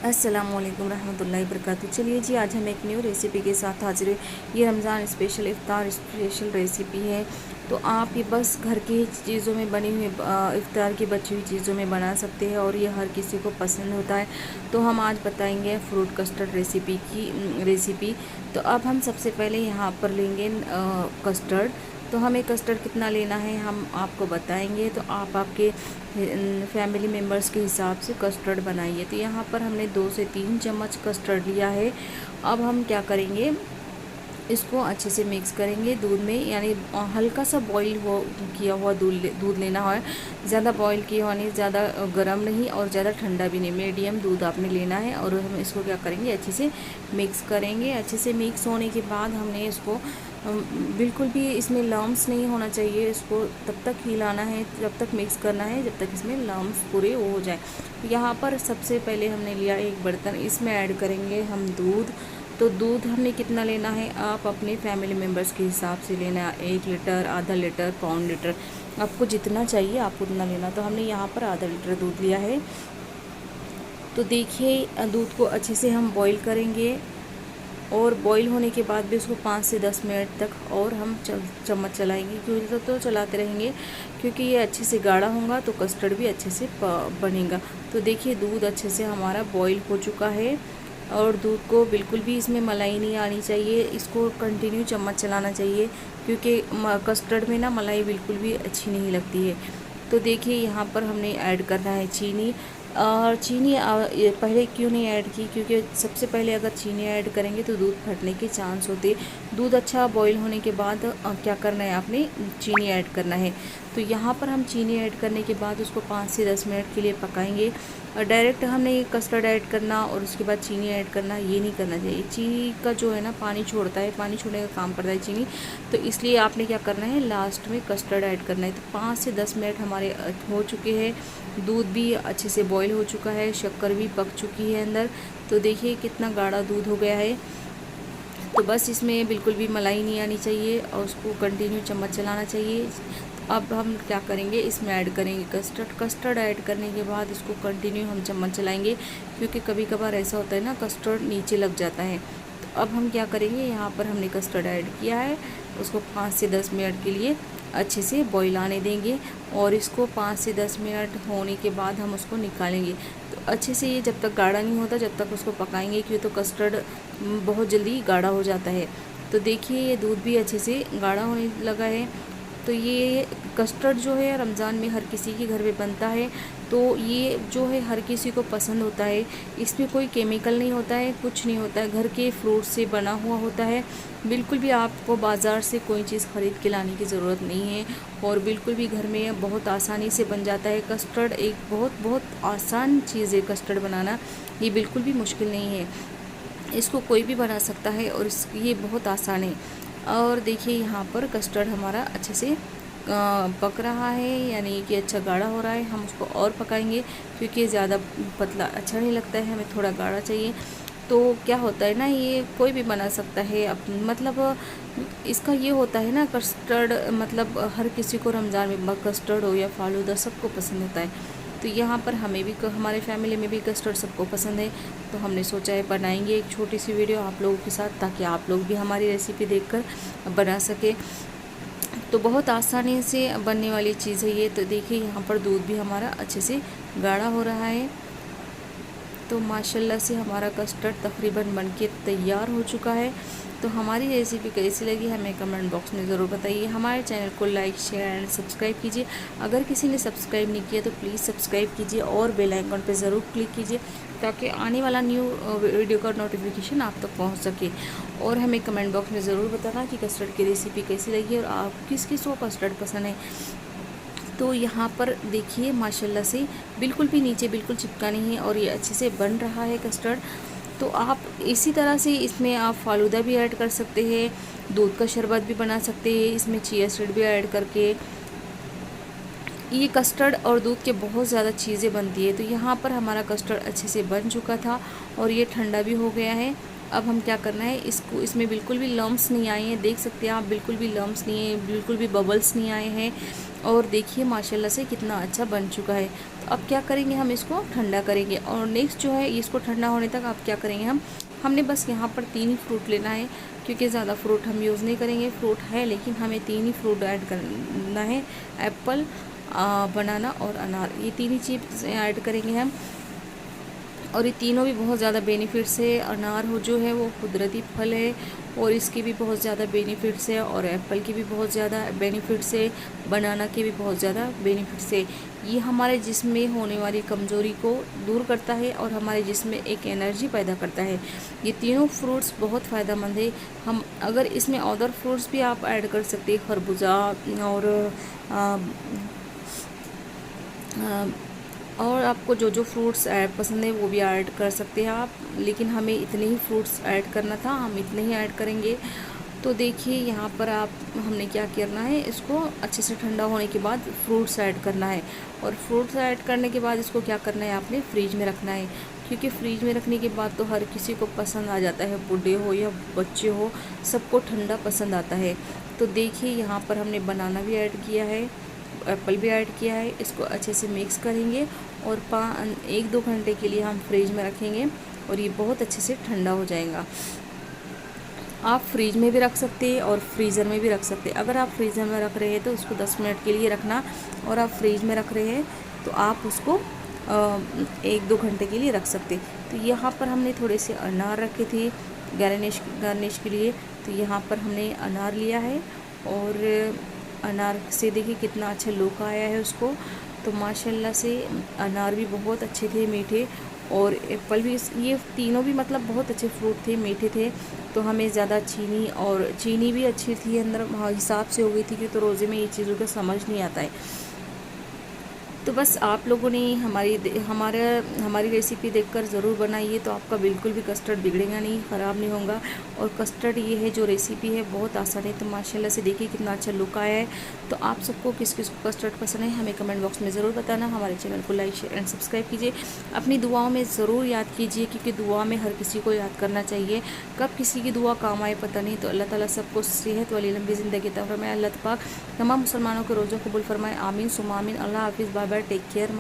अस्सलामुअलैकुम रहमतुल्लाहि वबरकातुहू। चलिए जी, आज हम एक न्यू रेसिपी के साथ हाजिर हैं। ये Ramzan special iftar special recipe है। तो आप ये बस घर की चीज़ों में बनी हुई इफ़्तार की बची हुई चीज़ों में बना सकते हैं और ये हर किसी को पसंद होता है। तो हम आज बताएंगे फ्रूट कस्टर्ड रेसिपी। तो अब हम सबसे पहले यहाँ पर लेंगे कस्टर्ड। तो हमें कस्टर्ड कितना लेना है हम आपको बताएंगे। तो आप आपके फैमिली मेम्बर्स के हिसाब से कस्टर्ड बनाइए। तो यहाँ पर हमने 2 से 3 चम्मच कस्टर्ड लिया है। अब हम क्या करेंगे, इसको अच्छे से मिक्स करेंगे दूध में, यानी हल्का सा बॉईल किया हुआ दूध लेना है। ज़्यादा बॉईल किया हुआ नहीं, ज़्यादा गर्म नहीं और ज़्यादा ठंडा भी नहीं, मीडियम दूध आपने लेना है। और हम इसको क्या करेंगे, अच्छे से मिक्स करेंगे। अच्छे से मिक्स होने के बाद हमने इसको बिल्कुल भी इसमें लम्स नहीं होना चाहिए। इसको तब तक हिलाना है, जब तक मिक्स करना है, जब तक इसमें लम्स पूरे हो जाए। यहाँ पर सबसे पहले हमने लिया एक बर्तन, इसमें ऐड करेंगे हम दूध। तो दूध हमने कितना लेना है, आप अपने फैमिली मेम्बर्स के हिसाब से लेना है। 1 लीटर, आधा लीटर, पौन लीटर, आपको जितना चाहिए आप उतना लेना। तो हमने यहाँ पर आधा लीटर दूध लिया है। तो देखिए, दूध को अच्छे से हम बॉईल करेंगे और बॉईल होने के बाद भी उसको 5 से 10 मिनट तक और हम चम्मच चलाएंगे, क्योंकि तो चलाते रहेंगे, क्योंकि ये अच्छे से गाढ़ा होगा तो कस्टर्ड भी अच्छे से बनेगा। तो देखिए, दूध अच्छे से हमारा बॉईल हो चुका है और दूध को बिल्कुल भी इसमें मलाई नहीं आनी चाहिए। इसको कंटिन्यू चम्मच चलाना चाहिए, क्योंकि कस्टर्ड में ना मलाई बिल्कुल भी अच्छी नहीं लगती है। तो देखिए, यहाँ पर हमने ऐड करना है चीनी। और चीनी पहले क्यों नहीं ऐड की, क्योंकि सबसे पहले अगर चीनी ऐड करेंगे तो दूध फटने के चांस होते। दूध अच्छा बॉईल होने के बाद क्या करना है, आपने चीनी ऐड करना है। तो यहाँ पर हम चीनी ऐड करने के बाद उसको 5 से 10 मिनट के लिए पकाएंगे। और डायरेक्ट हमने ये कस्टर्ड ऐड करना और उसके बाद चीनी ऐड करना, ये नहीं करना चाहिए। चीनी का जो है ना, पानी छोड़ता है, पानी छोड़ने का काम करता है चीनी। तो इसलिए आपने क्या करना है, लास्ट में कस्टर्ड ऐड करना है। तो 5 से 10 मिनट हमारे हो चुके हैं। दूध भी अच्छे से बॉईल हो चुका है, शक्कर भी पक चुकी है अंदर। तो देखिए कितना गाढ़ा दूध हो गया है। तो बस इसमें बिल्कुल भी मलाई नहीं आनी चाहिए और उसको कंटिन्यू चम्मच चलाना चाहिए। अब हम क्या करेंगे, इसमें ऐड करेंगे कस्टर्ड ऐड करने के बाद इसको कंटिन्यू हम चम्मच चलाएंगे, क्योंकि कभी कभार ऐसा होता है ना, कस्टर्ड नीचे लग जाता है। तो अब हम क्या करेंगे, यहाँ पर हमने कस्टर्ड ऐड किया है, उसको 5 से 10 मिनट के लिए अच्छे से बॉईल आने देंगे। और इसको 5 से 10 मिनट होने के बाद हम उसको निकालेंगे। तो अच्छे से ये जब तक गाढ़ा नहीं होता जब तक उसको पकाएंगे, क्योंकि तो कस्टर्ड बहुत जल्दी गाढ़ा हो जाता है। तो देखिए, ये दूध भी अच्छे से गाढ़ा होने लगा है। तो ये कस्टर्ड जो है रमज़ान में हर किसी के घर में बनता है। तो ये जो है हर किसी को पसंद होता है। इसमें कोई केमिकल नहीं होता है, कुछ नहीं होता है, घर के फ्रूट से बना हुआ होता है। बिल्कुल भी आपको बाज़ार से कोई चीज़ ख़रीद के लाने की ज़रूरत नहीं है और बिल्कुल भी घर में बहुत आसानी से बन जाता है। कस्टर्ड एक बहुत बहुत आसान चीज़ है कस्टर्ड बनाना, ये बिल्कुल भी मुश्किल नहीं है। इसको कोई भी बना सकता है और ये बहुत आसान है। और देखिए, यहाँ पर कस्टर्ड हमारा अच्छे से पक रहा है, यानी कि अच्छा गाढ़ा हो रहा है। हम उसको और पकाएंगे, क्योंकि ज़्यादा पतला अच्छा नहीं लगता है, हमें थोड़ा गाढ़ा चाहिए। तो क्या होता है ना, ये कोई भी बना सकता है। मतलब इसका ये होता है ना, कस्टर्ड मतलब हर किसी को रमज़ान में कस्टर्ड हो या फालूदा सबको पसंद होता है। तो यहाँ पर हमें भी, हमारे फैमिली में भी कस्टर्ड सबको पसंद है। तो हमने सोचा है बनाएंगे एक छोटी सी वीडियो आप लोगों के साथ, ताकि आप लोग भी हमारी रेसिपी देखकर बना सके। तो बहुत आसानी से बनने वाली चीज़ है ये। तो देखिए, यहाँ पर दूध भी हमारा अच्छे से गाढ़ा हो रहा है। तो माशाल्लाह से हमारा कस्टर्ड तकरीबन बनके तैयार हो चुका है। तो हमारी रेसिपी कैसी लगी हमें कमेंट बॉक्स में ज़रूर बताइए। हमारे चैनल को लाइक, शेयर एंड सब्सक्राइब कीजिए। अगर किसी ने सब्सक्राइब नहीं किया तो प्लीज़ सब्सक्राइब कीजिए और बेल आइकन पर ज़रूर क्लिक कीजिए, ताकि आने वाला न्यू वीडियो का नोटिफिकेशन आप तक पहुंच सके। और हमें कमेंट बॉक्स में ज़रूर बताना कि कस्टर्ड की रेसिपी कैसी लगी और आप किस किस को कस्टर्ड पसंद है। तो यहाँ पर देखिए, माशाल्लाह से बिल्कुल भी नीचे बिल्कुल चिपका नहीं है और ये अच्छे से बन रहा है कस्टर्ड। तो आप इसी तरह से इसमें आप फालूदा भी ऐड कर सकते हैं, दूध का शरबत भी बना सकते हैं, इसमें चिया सीड भी ऐड करके। ये कस्टर्ड और दूध के बहुत ज़्यादा चीज़ें बनती है। तो यहाँ पर हमारा कस्टर्ड अच्छे से बन चुका था और ये ठंडा भी हो गया है। अब हम क्या करना है, इसको, इसमें बिल्कुल भी लम्स नहीं आए हैं, देख सकते हैं आप, बिल्कुल भी लम्स नहीं है, बिल्कुल भी बबल्स नहीं आए हैं। और देखिए माशाल्लाह से कितना अच्छा बन चुका है। तो अब क्या करेंगे, हम इसको ठंडा करेंगे। और नेक्स्ट जो है इसको ठंडा होने तक आप क्या करेंगे, हमने बस यहाँ पर 3 ही फ्रूट लेना है, क्योंकि ज़्यादा फ्रूट हम यूज़ नहीं करेंगे। फ्रूट है लेकिन हमें 3 ही फ्रूट ऐड करना है, एप्पल, बनाना और अनार, ये 3 ही चीज़ ऐड करेंगे हम। और ये तीनों भी बहुत ज़्यादा बेनिफिट्स है। अनार हो जो है वो कुदरती फल है और इसके भी बहुत ज़्यादा बेनिफिट्स है, और एप्पल के भी बहुत ज़्यादा बेनिफिट्स है, बनाना के भी बहुत ज़्यादा बेनिफिट्स है। ये हमारे जिस्म में होने वाली कमज़ोरी को दूर करता है और हमारे जिस्म में एक एनर्जी पैदा करता है। ये तीनों फ्रूट्स बहुत फ़ायदेमंद है। हम अगर इसमें अदर फ्रूट्स भी आप ऐड कर सकते हैं, खरबूजा और आपको जो जो फ्रूट्स ऐड पसंद है वो भी ऐड कर सकते हैं आप, लेकिन हमें इतने ही फ्रूट्स ऐड करना था, हम इतने ही ऐड करेंगे। तो देखिए यहाँ पर हमने क्या करना है, इसको अच्छे से ठंडा होने के बाद फ्रूट्स ऐड करना है। और फ्रूट्स ऐड करने के बाद इसको क्या करना है, आपने फ्रीज में रखना है, क्योंकि फ्रीज में रखने के बाद तो हर किसी को पसंद आ जाता है, बूढ़े हो या बच्चे हो, सबको ठंडा पसंद आता है। तो देखिए यहाँ पर हमने बनाना भी ऐड किया है, एप्पल भी ऐड किया है। इसको अच्छे से मिक्स करेंगे और 1-2 घंटे के लिए हम फ्रिज में रखेंगे और ये बहुत अच्छे से ठंडा हो जाएगा। आप फ्रिज में भी रख सकते हैं और फ्रीज़र में भी रख सकते हैं। अगर आप फ्रीज़र में रख रहे हैं तो उसको 10 मिनट के लिए रखना, और आप फ्रिज में रख रहे हैं तो आप उसको 1-2 घंटे के लिए रख सकते। तो यहाँ पर हमने थोड़े से अनार रखे थे गार्निश के लिए, तो यहाँ पर हमने अनार लिया है और अनार से देखिए कितना अच्छा लुक आया है उसको। तो माशाल्लाह से अनार भी बहुत अच्छे थे, मीठे, और एप्पल भी, ये तीनों भी मतलब बहुत अच्छे फ्रूट थे, मीठे थे। तो हमें ज़्यादा चीनी भी अच्छी थी अंदर, हिसाब से हो गई थी, कि तो रोज़े में ये चीज़ों का समझ नहीं आता है। तो बस आप लोगों ने हमारी रेसिपी देखकर ज़रूर बनाइए, तो आपका बिल्कुल भी कस्टर्ड बिगड़ेगा नहीं, ख़राब नहीं होगा। और कस्टर्ड ये है जो रेसिपी है बहुत आसान है। तो माशाल्लाह से देखिए कितना अच्छा लुक आया है। तो आप सबको किस किस को कस्टर्ड पसंद है हमें कमेंट बॉक्स में ज़रूर बताना। हमारे चैनल को लाइक, शेयर एंड सब्सक्राइब कीजिए। अपनी दुआओं में ज़रूर याद कीजिए, क्योंकि दुआ में हर किसी को याद करना चाहिए। कब किसी की दुआ काम आए पता नहीं। तो अल्लाह ताला सबको सेहत वाली लंबी ज़िंदगी अता फरमाए। अल्लाह पाक तमाम मुसलमानों के रोज़ों कबूल फरमाए। आमीन सुमा आमीन। अल्लाह हाफिज़, बाय बाय, टेक केयर।